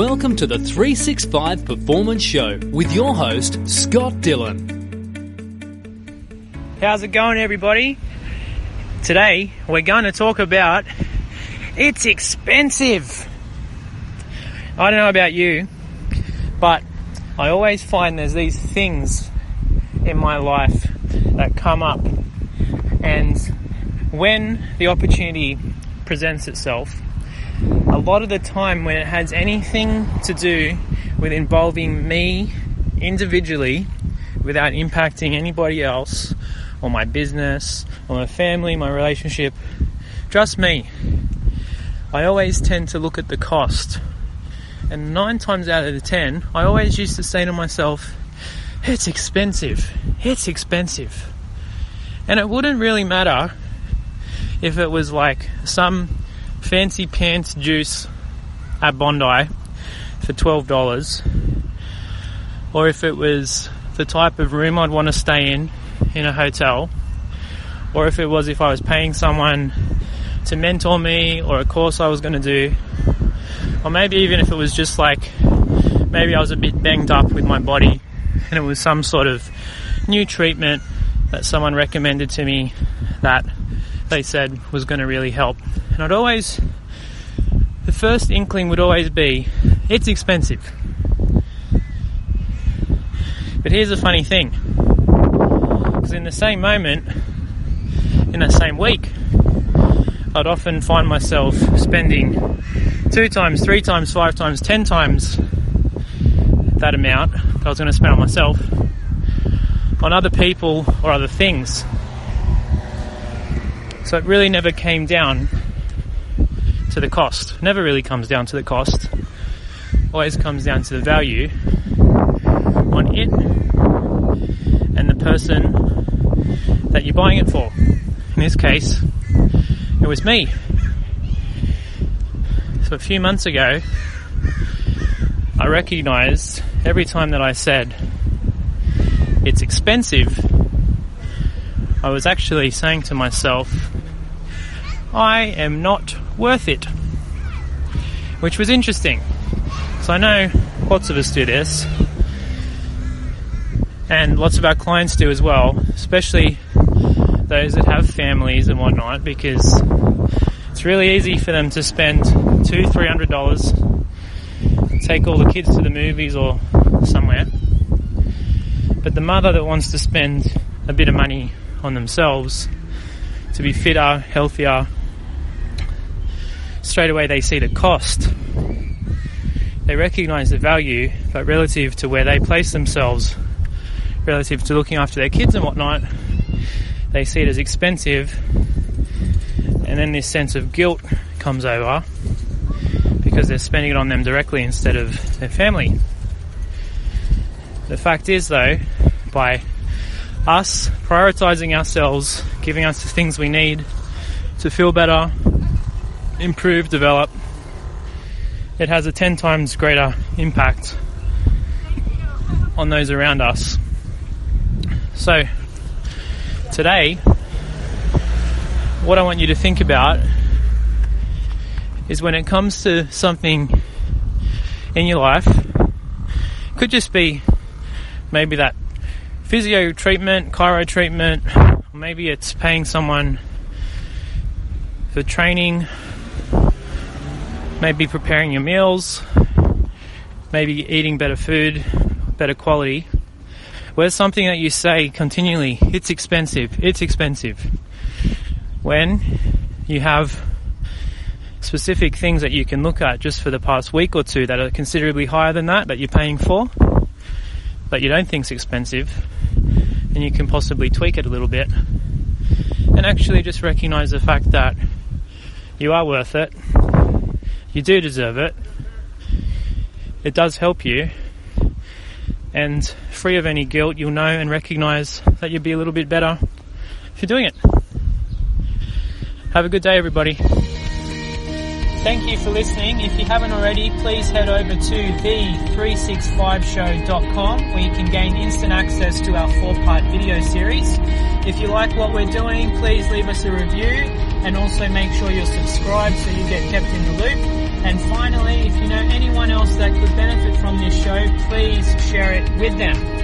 Welcome to the 365 Performance Show with your host, Scott Dillon. How's it going, everybody? Today, we're going to talk about it's expensive. I don't know about you, but I always find there's these things in my life that come up, and when the opportunity presents itself, a lot of the time when it has anything to do with involving me individually without impacting anybody else or my business or my family, my relationship, just me, I always tend to look at the cost. And 9 times out of the 10, I always used to say to myself, it's expensive. And it wouldn't really matter if it was like some fancy pants juice at Bondi for $12, or if it was the type of room I'd want to stay in a hotel, or if I was paying someone to mentor me, or a course I was going to do, or maybe even if it was just like maybe I was a bit banged up with my body and it was some sort of new treatment that someone recommended to me that they said was going to really help. And the first inkling would always be, it's expensive. But here's the funny thing, because in the same moment, in the same week, I'd often find myself spending 2 times, 3 times, 5 times, 10 times that amount that I was going to spend on myself on other people or other things. So it really never came down to the cost. Never really comes down to the cost. Always comes down to the value on it and the person that you're buying it for. In this case, it was me. So a few months ago, I recognized every time that I said it's expensive, I was actually saying to myself, I am not worth it. Which was interesting. So I know lots of us do this, and lots of our clients do as well, especially those that have families and whatnot, because it's really easy for them to spend $200-$300, take all the kids to the movies or somewhere. But the mother that wants to spend a bit of money on themselves to be fitter, healthier, straight away they see the cost. They recognize the value, but relative to where they place themselves, relative to looking after their kids and whatnot, they see it as expensive, and then this sense of guilt comes over because they're spending it on them directly instead of their family. The fact is though, by us prioritizing ourselves, giving us the things we need to feel better, improve, develop, it has a 10 times greater impact on those around us. So today, what I want you to think about is when it comes to something in your life, it could just be maybe that physio treatment, chiro treatment, or maybe it's paying someone for training, maybe preparing your meals, maybe eating better food, better quality. Where's something that you say continually, it's expensive. When you have specific things that you can look at just for the past week or two that are considerably higher than that you're paying for, but you don't think it's expensive, and you can possibly tweak it a little bit and actually just recognize the fact that you are worth it, you do deserve it, it does help you, and free of any guilt, you'll know and recognize that you'll be a little bit better if you're doing it. Have a good day, everybody. Thank you for listening. If you haven't already, please head over to the365show.com where you can gain instant access to our 4-part video series. If you like what we're doing, please leave us a review and also make sure you're subscribed so you get kept in the loop. And finally, if you know anyone else that could benefit from this show, please share it with them.